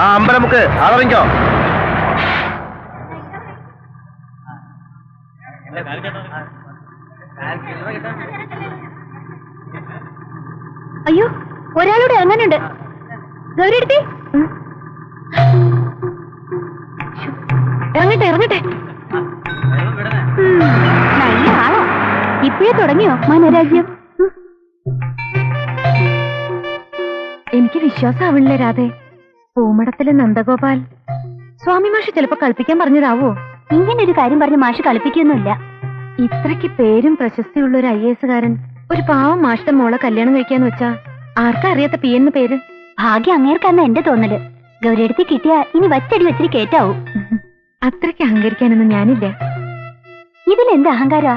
ആ അമ്പലമുക്ക് അതറിഞ്ഞോ? അയ്യോ, ഒരാളോട് അങ്ങനുണ്ട്. ഗൗരിയെടുത്തി ഇറങ്ങട്ടെ ഇറങ്ങട്ടെ. നല്ല ആളോ. ഇപ്പോഴേ തുടങ്ങിയോ മനോരാജ്യം? എനിക്ക് വിശ്വാസമാവില്ലേ രാധേ. പൂമടത്തിലെ നന്ദഗോപാൽ സ്വാമി മാഷ് ചിലപ്പോ കളിപ്പിക്കാൻ പറഞ്ഞതാവോ? ഇങ്ങനെ ഒരു കാര്യം പറഞ്ഞ് മാഷ് കളിപ്പിക്കൊന്നുമില്ല. ഇത്രയ്ക്ക് പേരും പ്രശസ്തിയുള്ള ഒരു IAS കാരൻ ഒരു പാവം മാഷിന്റെ മോളെ കല്യാണം കഴിക്കാന്ന് വെച്ചാ ആർക്കാ അറിയാത്ത പി എന്ന് പേര്? ഭാഗ്യം അങ്ങേർക്കാന്ന എന്റെ തോന്നല്. ഗൗരിയെടുത്ത് കിട്ടിയാ ഇനി വച്ചടി വെച്ചിട്ട് കേറ്റാവൂ. അത്രയ്ക്ക് അഹങ്കരിക്കാനൊന്നും ഞാനില്ല. ഇതിലെന്ത് അഹങ്കാരാ?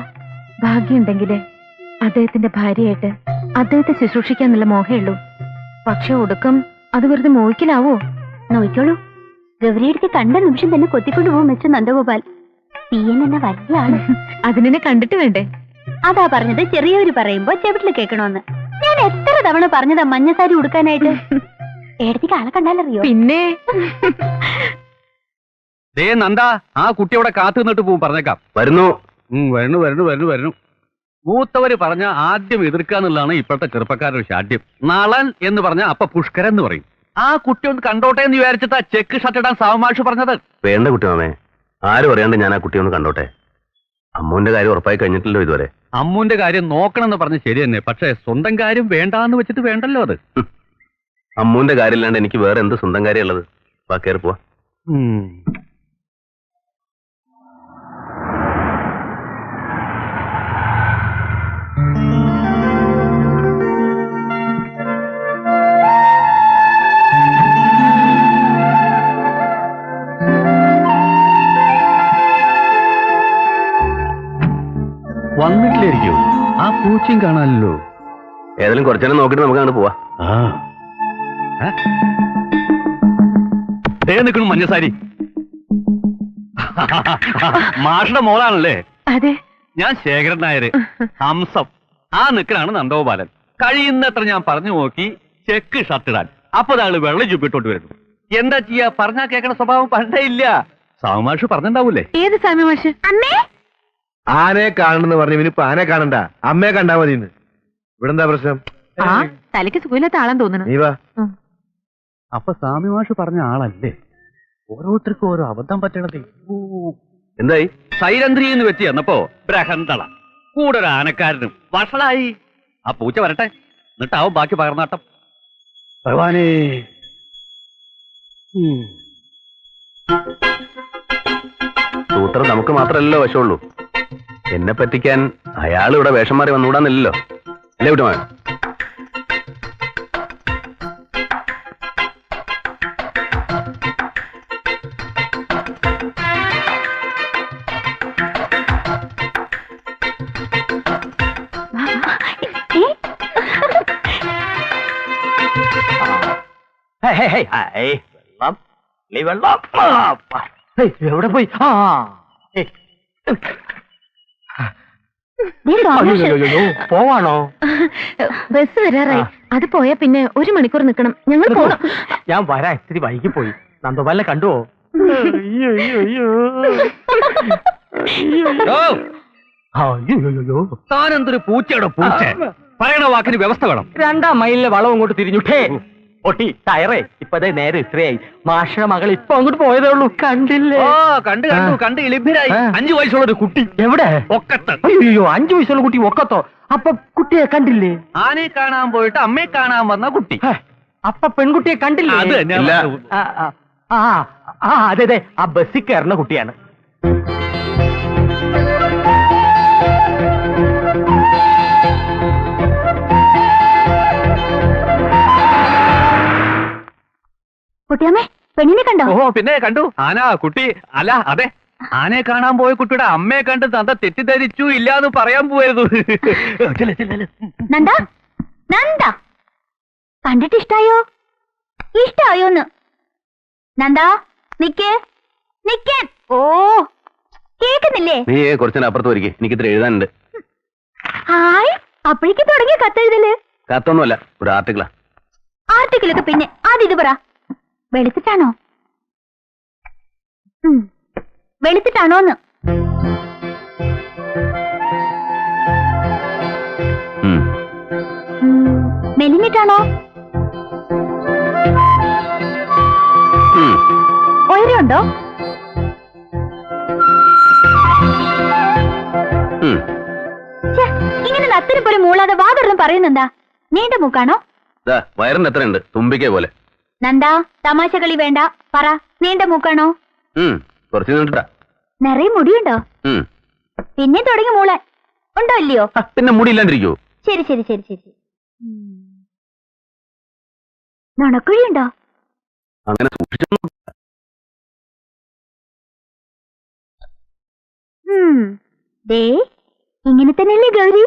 ഭാഗ്യമുണ്ടെങ്കില് അദ്ദേഹത്തിന്റെ ഭാര്യയായിട്ട് അദ്ദേഹത്തെ ശുശ്രൂഷിക്കാന്നുള്ള മോഹേ ഉള്ളൂ. പക്ഷെ ഒടുക്കം അത് വെറുതെ മോഹിക്കലാവോ? നോയിക്കോളൂ. ഗൗരിയെടുത്ത് കണ്ട നിമിഷം തന്നെ കൊത്തിക്കൊണ്ടുപോകും വെച്ച നന്ദഗോപാൽ. PN എന്ന വലിയ ആള്. അതിനെ കണ്ടിട്ട് വേണ്ടേ? അതാ പറഞ്ഞത് ചെറിയവര് പറയുമ്പോ ചെവിട്ടില് കേൾക്കണോന്ന്. ഞാൻ എത്ര തവണ പറഞ്ഞതാ മഞ്ഞസാരി ഉടുക്കാനായിട്ട്. ഏടത്തേക്ക് ആളെ കണ്ടാലറിയോ? പിന്നെ നന്ദ, ആ കുട്ടി അവിടെ കാത്തു നിന്നിട്ട് പോവും. പറഞ്ഞേക്കാം. വരുന്നു വരുന്നു വരുന്നു വരുന്നു വരുന്നു. മൂത്തവര് പറഞ്ഞ ആദ്യം എതിർക്കുക എന്നുള്ളതാണ് ഇപ്പോഴത്തെ ചെറുപ്പക്കാരുടെ ശാഠ്യം. നളൻ എന്ന് പറഞ്ഞ അപ്പൊ പുഷ്കരൻ എന്ന് പറയും. ആ കുട്ടി ഒന്ന് കണ്ടോട്ടെ എന്ന് വിചാരിച്ചിട്ടാ ചെക്ക് ഷർട്ട് ഇടാൻ സാവമാഷ് പറഞ്ഞത്. വേണ്ട കുട്ടിമാമേ, ആരും അറിയാണ്ട് ഞാൻ ആ കുട്ടിയെ ഒന്ന് കണ്ടോട്ടെ. അമ്മുവിന്റെ കാര്യം ഉറപ്പായി കഴിഞ്ഞിട്ടില്ലോ ഇതുവരെ. അമ്മുവിന്റെ കാര്യം നോക്കണമെന്ന് പറഞ്ഞ് ശരി തന്നെ. പക്ഷെ സ്വന്തം കാര്യം വേണ്ടാന്ന് വെച്ചിട്ട് വേണ്ടല്ലോ അത്. അമ്മുവിന്റെ കാര്യമില്ലാണ്ട് എനിക്ക് വേറെ എന്ത് സ്വന്തം കാര്യം ഉള്ളത്? വാ, കയറി പോവാ. വന്നിട്ടില്ലായിരിക്കും. ആ പൂച്ചയും കാണാനല്ലോ. ഏതായാലും കുറച്ചേരം നോക്കിട്ട് നമുക്ക് അങ്ങോട്ട് പോവാ. നിൽക്കണം മഞ്ഞസാരി. മാഷയുടെ മോളാണല്ലേ? അതെ. ഞാൻ ശേഖരൻ നായര്. ഹംസം. ആ നിൽക്കലാണ് നന്ദഗോപാലൻ. കഴിയുന്നത്ര ഞാൻ പറഞ്ഞു നോക്കി ചെക്ക് ഷർട്ടിടാൻ. അപ്പൊ ആള് വെള്ളം ചുപ്പിട്ടോട്ട് വരുന്നു. എന്താ ചെയ്യാ? പറഞ്ഞാ കേൾക്കണ സ്വഭാവം പണ്ടേ ഇല്ല. സാവുമാഷ് പറഞ്ഞിണ്ടാവൂലേ? ഏത് സാമി മാഷ്? അമ്മേ, ആനയെ കാണണെന്ന് പറഞ്ഞു. ഇനിയിപ്പോ ആനയെ കാണണ്ട, അമ്മയെ കണ്ടാ മതി. ഇവിടെ എന്താ പ്രശ്നം? തലയ്ക്ക് സുഖമില്ലാത്ത ആളാന്ന് തോന്നുന്നു. നീ വാ. അപ്പൊ സാമിമാഷ് പറഞ്ഞ ആളല്ലേ? ഓരോരുത്തർക്കും ഓരോ അബദ്ധം പറ്റണത്. എന്തായി? സൈരന്ത്രി എന്ന് വെച്ച് ചെന്നപ്പോ ബ്രഹന്തള കൂടെ ഒരു ആനക്കാരനും വഷളായി. ആ പൂച്ച വരട്ടെ, എന്നിട്ടാവും ബാക്കി പകർന്നാട്ടം. ഭഗവാനേ. സൂത്രം നമുക്ക് മാത്രമല്ലല്ലോ വശമുള്ളൂ. എന്നെ പറ്റിക്കാൻ അയാൾ ഇവിടെ വേഷം മാറി വന്നുകൂടാന്നില്ലല്ലോ. അല്ലേ കുട്ടമാൻ? എവിടെ പോയി? പോവാണോ? ബസ് വരാറായി. അത് പോയാ പിന്നെ 1 മണിക്കൂർ നിൽക്കണം. ഞങ്ങൾ പോണം. ഞാൻ വരാൻ ഇത്തിരി വൈകി പോയി. നന്ദോപാലിനെ കണ്ടുവോ? താനെന്തൊരു പൂച്ചയുടെ പൂച്ച. പറയണ വാക്കിന് വ്യവസ്ഥ വേണം. 2 മൈലിലെ വളം അങ്ങോട്ട് തിരിഞ്ഞുട്ടേ ഒട്ടി ടയറേ. ഇപ്പതേ നേരെ ഇത്രയായി. മാഷയുടെ മകൾ ഇപ്പൊ അങ്ങോട്ട് പോയതേ ഉള്ളൂ. കണ്ടില്ലേ? കണ്ടു കണ്ടു കണ്ട് ഇളിഭരായി. 5 വയസ്സുള്ള ഒരു കുട്ടി. എവിടെ? ഒക്കത്ത്. അയ്യോ, 5 വയസ്സുള്ള കുട്ടി ഒക്കത്തോ? അപ്പൊ കുട്ടിയെ കണ്ടില്ലേ? ആനയെ കാണാൻ പോയിട്ട് അമ്മയെ കാണാൻ വന്ന കുട്ടി. അപ്പൊ പെൺകുട്ടിയെ കണ്ടില്ലേ? അത് അതെ അതെ, ആ ബസ്സിൽ കയറുന്ന കുട്ടിയാണ്. കുട്ടിയമ്മേ, പെണ്ണിനെ കണ്ടോ? ഓ പിന്നെ കണ്ടു. ആന കുട്ടി അല്ല, അതെ, ആനയെ കാണാൻ പോയ കുട്ടിയുടെ അമ്മയെ കണ്ട് നന്ദ തെറ്റിദ്ധരിച്ചു ഇല്ലാന്ന് പറയാൻ പോയിരുന്നു. നന്ദ, നന്ദ, കണ്ടിട്ട് ഇഷ്ടായോ? ഇഷ്ടായോന്ന്? നന്ദ, നിക്കേ നിക്കാൻ. ഓ, കേക്കുന്നില്ലേ? നീ കുറച്ചു അപ്പുറത്ത് വരിക, എനിക്ക് ഇത്ര എഴുതാനുണ്ട്. ഹായ്, അപ്പോഴേക്ക് തുടങ്ങിയ കത്തെഴുതല്? കത്തൊന്നുമല്ല, ഒരു ആർട്ടിക്കിളാ. ആർട്ടിക്കിളൊക്കെ പിന്നെ ആദ്യം ഇത് പറ. വെളുത്തിട്ടാണോ? വെളുത്തിട്ടാണോന്ന്? ഉം. മെലിഞ്ഞിട്ടാണോ? ഉം. ഉയരമുണ്ടോ? ഉം. ഛെ, ഇങ്ങനെ നത്തിന് പോലെ മൂളാതെ വാതൊരെണ്ണം പറയുന്നെന്താ? നീണ്ട മൂക്കാണോ? ദാ, വയറിന് എത്രയുണ്ട്? തുമ്പിക്കൈ പോലെ. നന്ദാ, തമാശ കളി വേണ്ട. പറ, നീണ്ട മൂക്കാണോ? കുറച്ച് നീണ്ടിട്ടാ. നിറയെ മുടിയുണ്ടോ? പിന്നെ തുടങ്ങി മൂളാൻ. ഉണ്ടോ ഇല്ലയോ? പിന്നെ മുടിയില്ലാണ്ടിരിക്കോ? ശരി ശരി ശരി ശരി. നുണക്കുഴിയുണ്ടോ? അങ്ങനെ സൂക്ഷിച്ചു. ദേ, ഇങ്ങനെ തന്നെയല്ലേ ഗൗരി?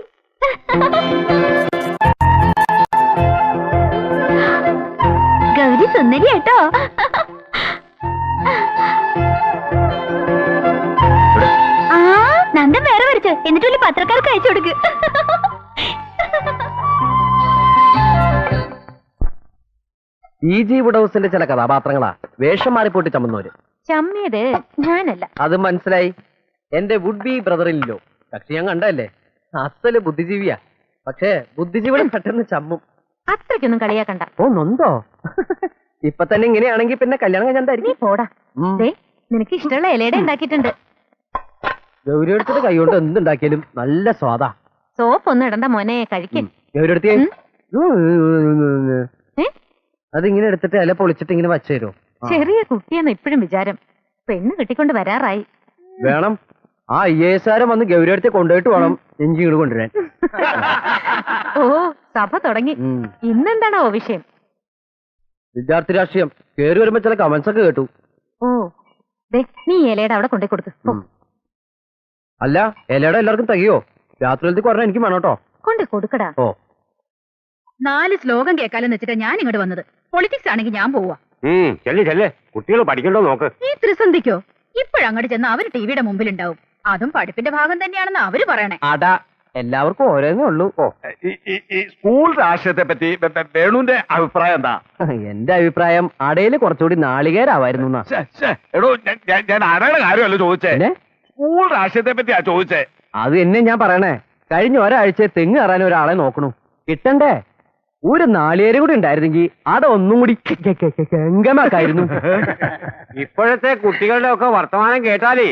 ഗൗരി സുന്ദരി കേട്ടോ. ആ, നന്ദൻ വേറെ വരച്ചു. എന്നിട്ട് വലിയ പത്രക്കാർക്ക് അയച്ചു കൊടുക്ക്. ഈ വുഡ് ഹൗസിന്റെ ചില കഥാപാത്രങ്ങളാ വേഷം മാറിപ്പോട്ട് ചമ്മുന്നവര്. ചമ്മിയത് ഞാനല്ല. അത് മനസ്സിലായി. എന്റെ വുഡ് ബി ബ്രദറിലോ പക്ഷെ ഞാൻ കണ്ടല്ലേ, അസല് ബുദ്ധിജീവിയാ. പക്ഷേ ബുദ്ധിജീവികളും പെട്ടെന്ന് ചമ്മും. അത്രയ്ക്കൊന്നും കളിയാക്കണ്ട. ഓ നൊന്തോ? ഇപ്പൊ തന്നെ ഇങ്ങനെയാണെങ്കിൽ പിന്നെ കല്യാണം കഴിഞ്ഞായിരിക്കും. പോടാ. നിനക്ക് ഇഷ്ടമുള്ള ഇലയുടെ ഉണ്ടാക്കിയിട്ടുണ്ട്. ഗൗരി എടുത്തിട്ട് കൈകൊണ്ട് എന്തുണ്ടാക്കിയാലും നല്ല സ്വാദാ. സോപ്പ് ഒന്നും ഇടണ്ട മോനെ, കഴിക്കും. ഗൗരി എടുത്തേ. അതിങ്ങനെ എടുത്തിട്ട് ഇല പൊളിച്ചിട്ട് ഇങ്ങനെ വച്ചു തരുമോ? ചെറിയ കുട്ടിയെന്ന് ഇപ്പോഴും വിചാരം. പെണ്ണ് കെട്ടിക്കൊണ്ട് വരാറായി. വേണം. ആ IAS വന്ന് ഗൗരി അടുത്ത് കൊണ്ടുപോയിട്ട് വേണം എഞ്ചി ഇങ്ങോട്ട് കൊണ്ടുവരാൻ. ഓ, സഭ തുടങ്ങി. ഇന്നെന്താണോ വിഷയം? വിദ്യാർത്ഥി രാഷ്ട്രീയം. കേറി വരുമ്പോ ചില കമന്റ്സ് ഒക്കെ കേട്ടു. ഓ, ദേ, നീ ഇലയുടെ അവിടെ കൊണ്ടേ കൊടുത്തു. അല്ല, ഇലയുടെ എല്ലാവർക്കും തികയോ? രാത്രിയിലത്തേക്ക് പറഞ്ഞാൽ എനിക്ക് വേണം കേട്ടോ. കൊണ്ടേ കൊടുക്കടാ. ഓ, 4 ശ്ലോകം കേൾക്കാലെന്ന് വെച്ചിട്ട് ഞാൻ ഇങ്ങോട്ട് വന്നത്. പൊളിറ്റിക്സ് ആണെങ്കിൽ ഞാൻ പോവാ. കുട്ടികൾ പഠിക്കണ്ടോ നോക്ക്. ഈ ത്രിസന്ധിക്കോ? ഇപ്പോഴങ്ങോട്ട് ചെന്ന് അവര് ടിവിയുടെ മുമ്പിലുണ്ടാവും. അതും പഠിപ്പിന്റെ ഭാഗം തന്നെയാണെന്ന് അവര് പറയണേ. അടാ, എല്ലാവർക്കും ഓരോന്നേ ഉള്ളൂ. ഓ, ഈ സ്കൂൾ രാഷ്ട്രീയത്തെ പറ്റി വേണുവിന്റെ അഭിപ്രായം എന്താ? എന്റെ അഭിപ്രായം അടയില് കുറച്ചുകൂടി നാളികേരാവായിരുന്നു. എടോ, ഞാൻ ആരുടെ കാര്യമല്ലോ ചോദിച്ചേ. സ്കൂൾ രാഷ്ട്രീയത്തെ പറ്റിയാ ചോദിച്ചേ. അത് എന്നെ ഞാൻ പറയണേ. കഴിഞ്ഞ ഒരാഴ്ച തെങ്ങ് കയറാൻ ഒരാളെ നോക്കണു. കിട്ടണ്ടേ? ഒരു നാളികേരം കൂടി ഉണ്ടായിരുന്നെങ്കിൽ അട ഒന്നും കൂടി ഗംഗമാക്കായിരുന്നു. ഇപ്പോഴത്തെ കുട്ടികളുടെ ഒക്കെ വർത്തമാനം കേട്ടാലേ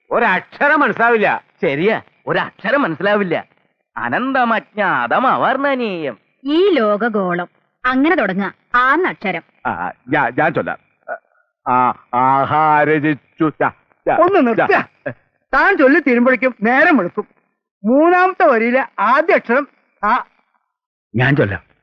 ഒരക്ഷരം മനസ്സിലാവില്ല. ശരിയാ, ഒരക്ഷരം മനസ്സിലാവില്ല. അനന്തമജ്ഞാതമവർണ്ണനീയം. ഈ ലോകഗോളം അങ്ങനെ തുടങ്ങുക. ആ അക്ഷരം ഞാൻ ചൊല്ലാം. ആഹാരജിച്ചു. ഒന്ന് നിർത്ത. താൻ ചൊല്ലി തീരുമ്പോഴേക്കും നേരം വെളുക്കും. 3ാമത്തെ വരിയിലെ ആദ്യ അക്ഷരം ആ. ഞാൻ ചൊല്ലാം.